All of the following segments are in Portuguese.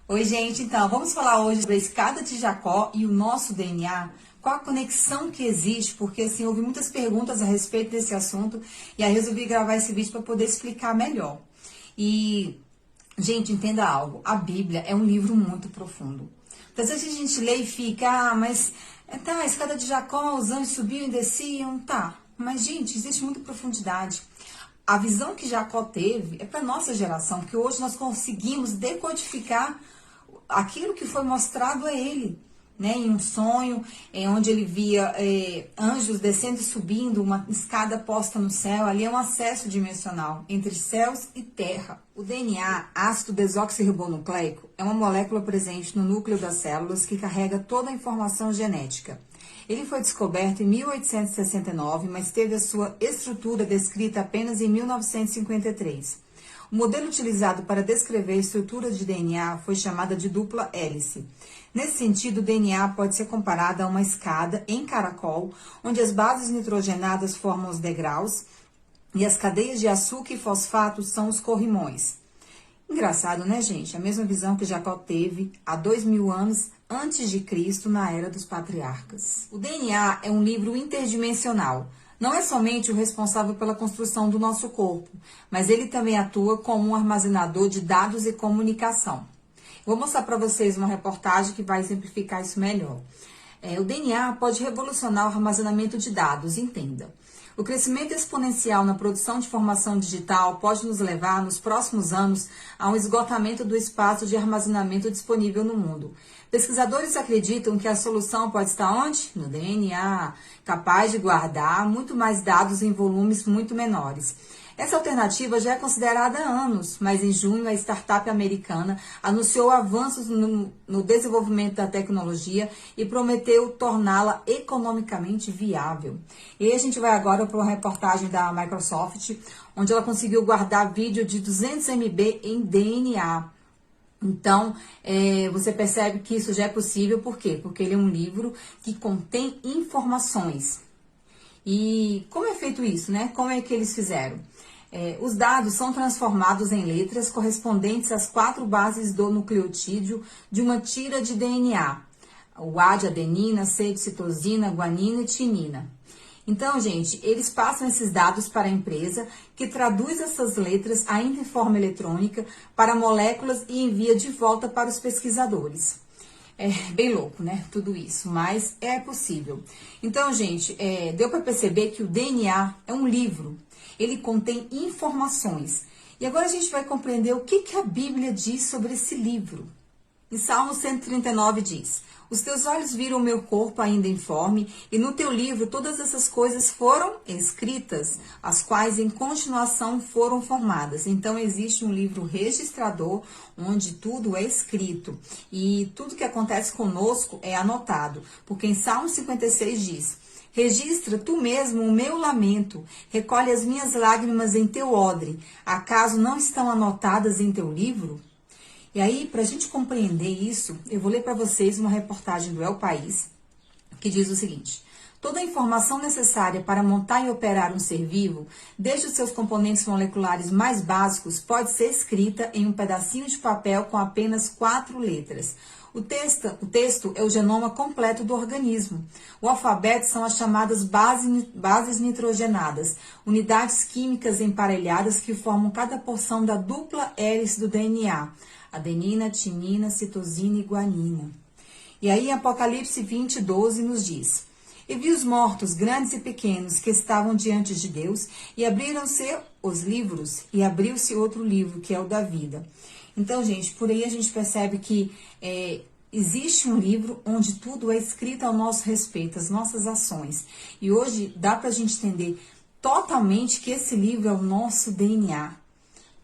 Oi, gente, então, vamos falar hoje sobre a escada de Jacó e o nosso DNA, qual a conexão que existe, porque assim, houve muitas perguntas a respeito desse assunto, e aí resolvi gravar esse vídeo para poder explicar melhor. E, gente, entenda algo, a Bíblia é um livro muito profundo. Às vezes a gente lê e fica, mas tá, a escada de Jacó, os anjos subiam e desciam, tá. Mas, gente, existe muita profundidade. A visão que Jacó teve é para nossa geração, porque hoje nós conseguimos decodificar aquilo que foi mostrado a ele, né, em um sonho, onde ele via anjos descendo e subindo, uma escada posta no céu. Ali é um acesso dimensional entre céus e terra. O DNA, ácido desoxirribonucleico, é uma molécula presente no núcleo das células que carrega toda a informação genética. Ele foi descoberto em 1869, mas teve a sua estrutura descrita apenas em 1953. O modelo utilizado para descrever a estrutura de DNA foi chamada de dupla hélice. Nesse sentido, o DNA pode ser comparado a uma escada em caracol, onde as bases nitrogenadas formam os degraus e as cadeias de açúcar e fosfato são os corrimões. Engraçado, né, gente? A mesma visão que Jacó teve há 2000 anos antes de Cristo, na era dos patriarcas. O DNA é um livro interdimensional. Não é somente o responsável pela construção do nosso corpo, mas ele também atua como um armazenador de dados e comunicação. Vou mostrar para vocês uma reportagem que vai exemplificar isso melhor. O DNA pode revolucionar o armazenamento de dados, entenda. O crescimento exponencial na produção de informação digital pode nos levar, nos próximos anos, a um esgotamento do espaço de armazenamento disponível no mundo. Pesquisadores acreditam que a solução pode estar onde? No DNA, capaz de guardar muito mais dados em volumes muito menores. Essa alternativa já é considerada há anos, mas em junho a startup americana anunciou avanços no desenvolvimento da tecnologia e prometeu torná-la economicamente viável. E a gente vai agora para uma reportagem da Microsoft, onde ela conseguiu guardar vídeo de 200 MB em DNA. Então, você percebe que isso já é possível, por quê? Porque ele é um livro que contém informações. E como é feito isso, né? Como é que eles fizeram? Os dados são transformados em letras correspondentes às 4 bases do nucleotídeo de uma tira de DNA. O A de adenina, C de citosina, guanina e timina. Então, gente, eles passam esses dados para a empresa, que traduz essas letras ainda em forma eletrônica para moléculas e envia de volta para os pesquisadores. É bem louco, né? Tudo isso, mas é possível. Então, gente, deu para perceber que o DNA é um livro. Ele contém informações. E agora a gente vai compreender o que a Bíblia diz sobre esse livro. Em Salmo 139 diz: os teus olhos viram o meu corpo ainda informe, e no teu livro todas essas coisas foram escritas, as quais em continuação foram formadas. Então existe um livro registrador, onde tudo é escrito, e tudo que acontece conosco é anotado, porque em Salmo 56 diz: registra tu mesmo o meu lamento, recolhe as minhas lágrimas em teu odre, acaso não estão anotadas em teu livro? E aí, para a gente compreender isso, eu vou ler para vocês uma reportagem do El País, que diz o seguinte: toda a informação necessária para montar e operar um ser vivo, desde os seus componentes moleculares mais básicos, pode ser escrita em um pedacinho de papel com apenas 4 letras. O texto é o genoma completo do organismo. O alfabeto são as chamadas bases nitrogenadas, unidades químicas emparelhadas que formam cada porção da dupla hélice do DNA. Adenina, timina, citosina e guanina. E aí, Apocalipse 20, 12 nos diz: e vi os mortos, grandes e pequenos, que estavam diante de Deus, e abriram-se os livros, e abriu-se outro livro, que é o da vida. Então, gente, por aí a gente percebe que existe um livro onde tudo é escrito ao nosso respeito, as nossas ações. E hoje dá pra gente entender totalmente que esse livro é o nosso DNA.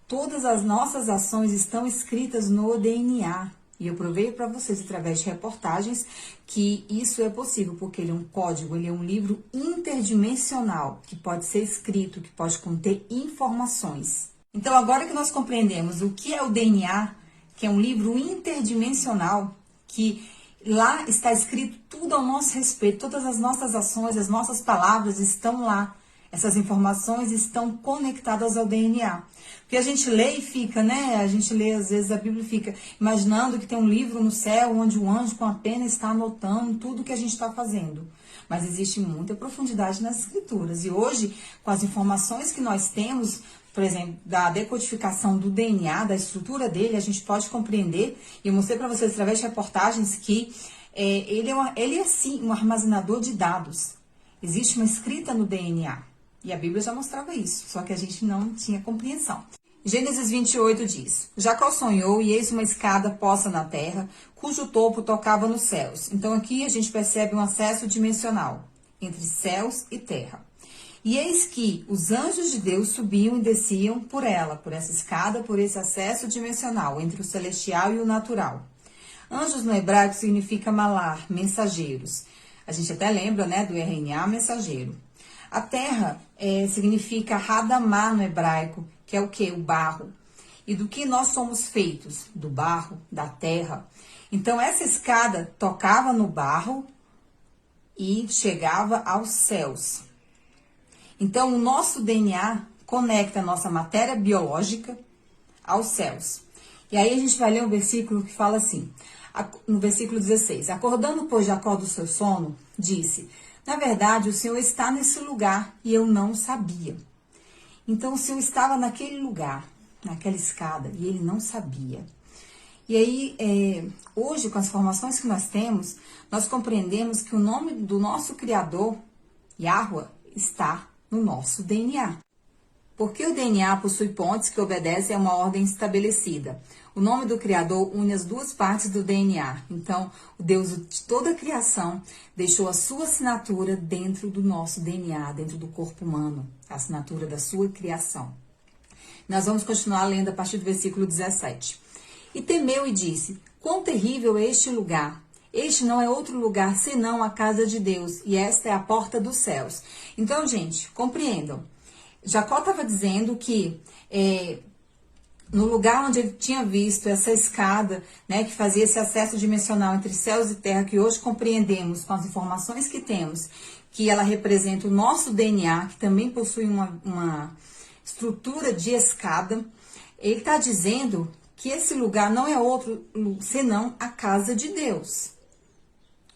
Todas as nossas ações estão escritas no DNA. E eu provei para vocês, através de reportagens, que isso é possível, porque ele é um código, ele é um livro interdimensional, que pode ser escrito, que pode conter informações. Então, agora que nós compreendemos o que é o DNA, que é um livro interdimensional, que lá está escrito tudo ao nosso respeito, todas as nossas ações, as nossas palavras estão lá. Essas informações estão conectadas ao DNA. Porque a gente lê e fica, né? A gente lê, às vezes, a Bíblia e fica imaginando que tem um livro no céu onde o anjo com a pena está anotando tudo que a gente está fazendo. Mas existe muita profundidade nas escrituras. E hoje, com as informações que nós temos, por exemplo, da decodificação do DNA, da estrutura dele, a gente pode compreender, e eu mostrei para vocês através de reportagens que ele é sim um armazenador de dados. Existe uma escrita no DNA. E a Bíblia já mostrava isso, só que a gente não tinha compreensão. Gênesis 28 diz: Jacó sonhou e eis uma escada posta na terra, cujo topo tocava nos céus. Então aqui a gente percebe um acesso dimensional entre céus e terra. E eis que os anjos de Deus subiam e desciam por ela, por essa escada, por esse acesso dimensional entre o celestial e o natural. Anjos no hebraico significa malar, mensageiros. A gente até lembra, né, do RNA, mensageiro. A terra significa Hadamá no hebraico, que é o quê? O barro. E do que nós somos feitos? Do barro, da terra. Então, essa escada tocava no barro e chegava aos céus. Então, o nosso DNA conecta a nossa matéria biológica aos céus. E aí a gente vai ler um versículo que fala assim, no versículo 16. Acordando, pois, Jacó do seu sono, disse: na verdade, o Senhor está nesse lugar e eu não sabia. Então, o Senhor estava naquele lugar, naquela escada, e ele não sabia. E aí, hoje, com as informações que nós temos, nós compreendemos que o nome do nosso Criador, Yahweh, está no nosso DNA. Porque o DNA possui pontes que obedecem a uma ordem estabelecida. O nome do Criador une as duas partes do DNA. Então, o Deus de toda a criação deixou a sua assinatura dentro do nosso DNA, dentro do corpo humano, a assinatura da sua criação. Nós vamos continuar lendo a partir do versículo 17. E temeu e disse: quão terrível é este lugar! Este não é outro lugar senão a casa de Deus, e esta é a porta dos céus. Então, gente, compreendam. Jacó estava dizendo que no lugar onde ele tinha visto essa escada, né, que fazia esse acesso dimensional entre céus e terra, que hoje compreendemos com as informações que temos, que ela representa o nosso DNA, que também possui uma estrutura de escada, ele está dizendo que esse lugar não é outro senão a casa de Deus.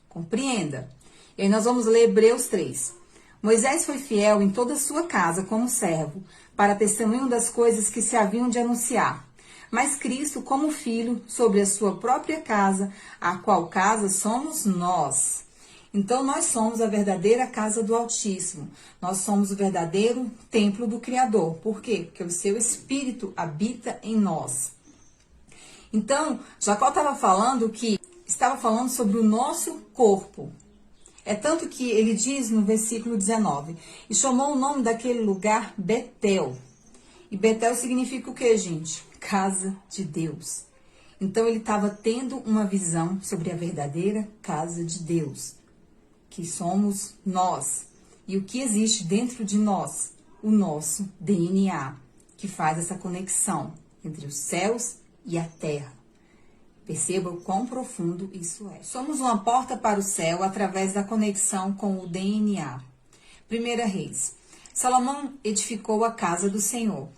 Compreenda. E aí nós vamos ler Hebreus 3. Moisés foi fiel em toda a sua casa como servo, para testemunho das coisas que se haviam de anunciar. Mas Cristo como filho sobre a sua própria casa, a qual casa somos nós. Então nós somos a verdadeira casa do Altíssimo. Nós somos o verdadeiro templo do Criador. Por quê? Porque o seu Espírito habita em nós. Então, Jacó estava falando sobre o nosso corpo. É tanto que ele diz no versículo 19, e chamou o nome daquele lugar Betel. E Betel significa o quê, gente? Casa de Deus. Então ele estava tendo uma visão sobre a verdadeira casa de Deus, que somos nós. E o que existe dentro de nós? O nosso DNA, que faz essa conexão entre os céus e a terra. Perceba o quão profundo isso é. Somos uma porta para o céu através da conexão com o DNA. 1 Reis. Salomão edificou a casa do Senhor.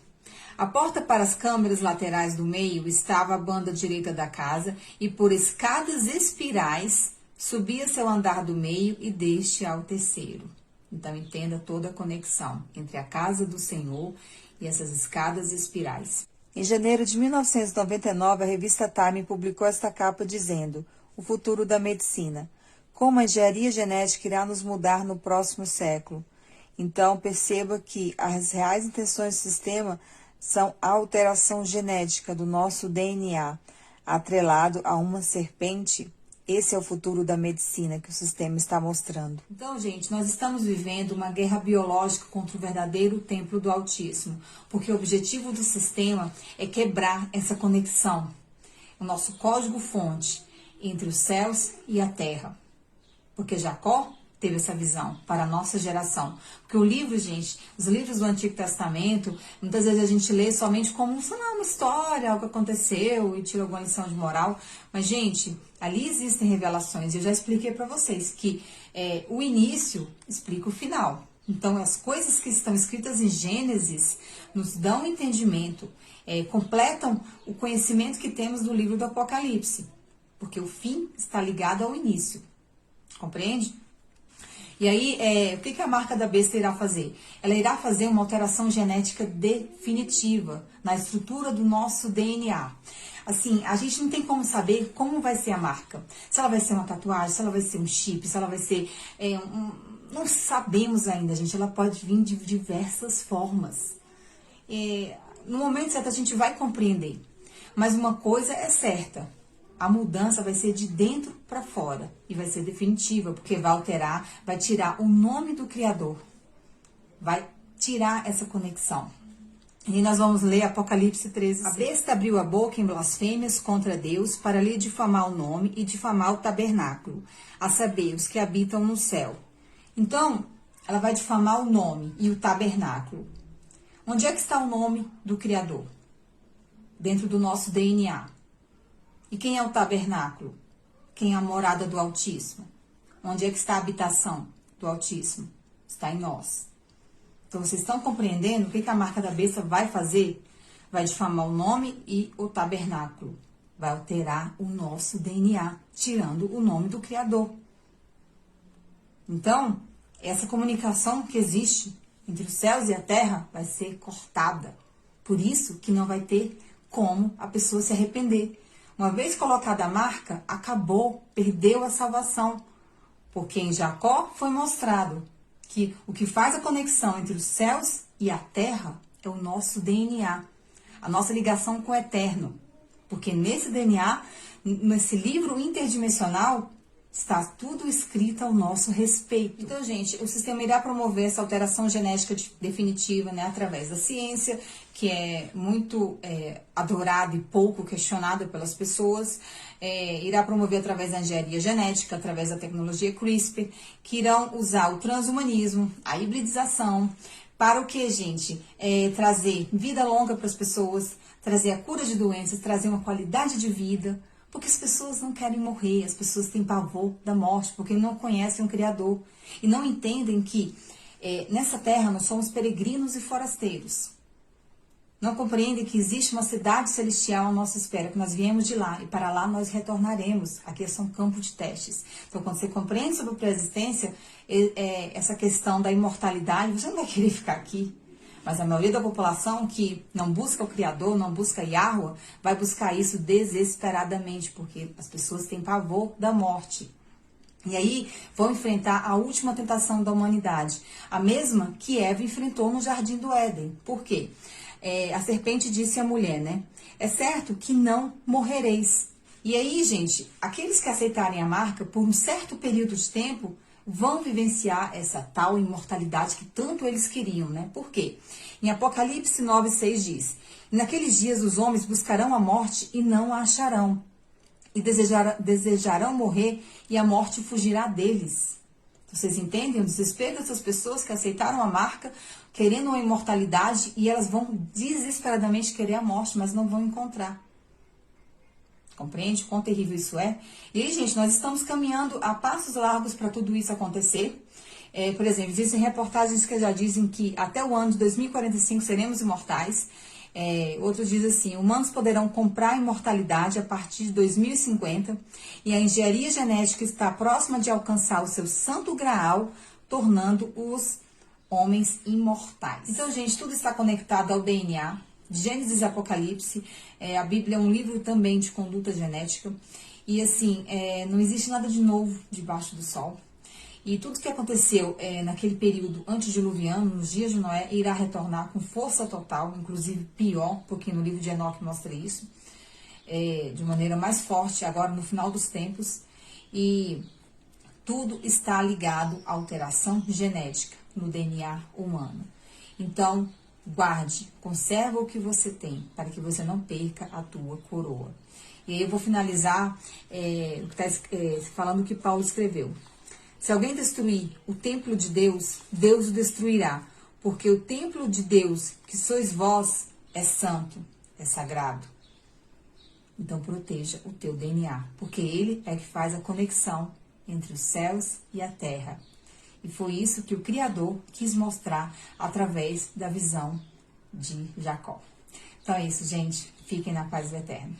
A porta para as câmaras laterais do meio estava à banda direita da casa e por escadas espirais subia-se ao andar do meio e deste ao terceiro. Então entenda toda a conexão entre a casa do Senhor e essas escadas espirais. Em janeiro de 1999, a revista Time publicou esta capa dizendo: o futuro da medicina. Como a engenharia genética irá nos mudar no próximo século. Então, perceba que as reais intenções do sistema são a alteração genética do nosso DNA, atrelado a uma serpente. Esse é o futuro da medicina que o sistema está mostrando. Então, gente, nós estamos vivendo uma guerra biológica contra o verdadeiro templo do Altíssimo, porque o objetivo do sistema é quebrar essa conexão, o nosso código-fonte entre os céus e a terra. Porque Jacó teve essa visão para a nossa geração. Porque o livro, gente, os livros do Antigo Testamento, muitas vezes a gente lê somente como, sei lá, uma história, algo que aconteceu e tira alguma lição de moral. Mas, gente, ali existem revelações. Eu já expliquei para vocês que o início explica o final. Então, as coisas que estão escritas em Gênesis nos dão entendimento, completam o conhecimento que temos do livro do Apocalipse, porque o fim está ligado ao início, compreende? E aí, o que a marca da besta irá fazer? Ela irá fazer uma alteração genética definitiva na estrutura do nosso DNA. Assim, a gente não tem como saber como vai ser a marca. Se ela vai ser uma tatuagem, se ela vai ser um chip, se ela vai ser não sabemos ainda, gente. Ela pode vir de diversas formas. No momento certo, a gente vai compreender. Mas uma coisa é certa. A mudança vai ser de dentro para fora. E vai ser definitiva, porque vai alterar, vai tirar o nome do Criador. Vai tirar essa conexão. E nós vamos ler Apocalipse 13. A besta abriu a boca em blasfêmias contra Deus para lhe difamar o nome e difamar o tabernáculo, a saber, os que habitam no céu. Então, ela vai difamar o nome e o tabernáculo. Onde é que está o nome do Criador? Dentro do nosso DNA. E quem é o tabernáculo? Quem é a morada do Altíssimo? Onde é que está a habitação do Altíssimo? Está em nós. Então, vocês estão compreendendo o que a marca da besta vai fazer? Vai difamar o nome e o tabernáculo. Vai alterar o nosso DNA, tirando o nome do Criador. Então, essa comunicação que existe entre os céus e a terra vai ser cortada. Por isso que não vai ter como a pessoa se arrepender. Uma vez colocada a marca, acabou, perdeu a salvação. Porque em Jacó foi mostrado que o que faz a conexão entre os céus e a terra é o nosso DNA, a nossa ligação com o eterno. Porque nesse DNA, nesse livro interdimensional, está tudo escrito ao nosso respeito. Então, gente, o sistema irá promover essa alteração genética definitiva, né, através da ciência, que é muito adorada e pouco questionada pelas pessoas. Irá promover através da engenharia genética, através da tecnologia CRISPR, que irão usar o transhumanismo, a hibridização, para o que, gente? Trazer vida longa para as pessoas, trazer a cura de doenças, trazer uma qualidade de vida. Porque as pessoas não querem morrer, as pessoas têm pavor da morte, porque não conhecem o Criador. E não entendem que nessa terra nós somos peregrinos e forasteiros. Não compreendem que existe uma cidade celestial à nossa espera, que nós viemos de lá e para lá nós retornaremos. Aqui é só um campo de testes. Então, quando você compreende sobre a pré-existência, essa questão da imortalidade, você não vai querer ficar aqui. Mas a maioria da população que não busca o Criador, não busca Yahweh, vai buscar isso desesperadamente, porque as pessoas têm pavor da morte. E aí vão enfrentar a última tentação da humanidade, a mesma que Eva enfrentou no Jardim do Éden. Por quê? A serpente disse à mulher, né? É certo que não morrereis. E aí, gente, aqueles que aceitarem a marca por um certo período de tempo vão vivenciar essa tal imortalidade que tanto eles queriam, né? Por quê? Em Apocalipse 9:6 diz: naqueles dias os homens buscarão a morte e não a acharão, e desejarão morrer e a morte fugirá deles. Vocês entendem o desespero dessas pessoas que aceitaram a marca, querendo uma imortalidade, e elas vão desesperadamente querer a morte, mas não vão encontrar. Compreende quão terrível isso é? E aí, gente, nós estamos caminhando a passos largos para tudo isso acontecer. Por exemplo, existem reportagens que já dizem que até o ano de 2045 seremos imortais. Outros dizem assim, humanos poderão comprar a imortalidade a partir de 2050 e a engenharia genética está próxima de alcançar o seu santo graal, tornando os homens imortais. Então, gente, tudo está conectado ao DNA. Gênesis e Apocalipse, a Bíblia é um livro também de conduta genética. E assim, não existe nada de novo debaixo do sol. E tudo que aconteceu naquele período antediluviano, nos dias de Noé, irá retornar com força total, inclusive pior, porque no livro de Enoque mostra isso, de maneira mais forte, agora no final dos tempos. E tudo está ligado à alteração genética no DNA humano. Então, guarde, conserva o que você tem, para que você não perca a tua coroa. E aí eu vou finalizar falando o que Paulo escreveu. Se alguém destruir o templo de Deus, Deus o destruirá, porque o templo de Deus, que sois vós, é santo, é sagrado. Então proteja o teu DNA, porque ele é que faz a conexão entre os céus e a terra. E foi isso que o Criador quis mostrar através da visão de Jacó. Então é isso, gente. Fiquem na paz do Eterno.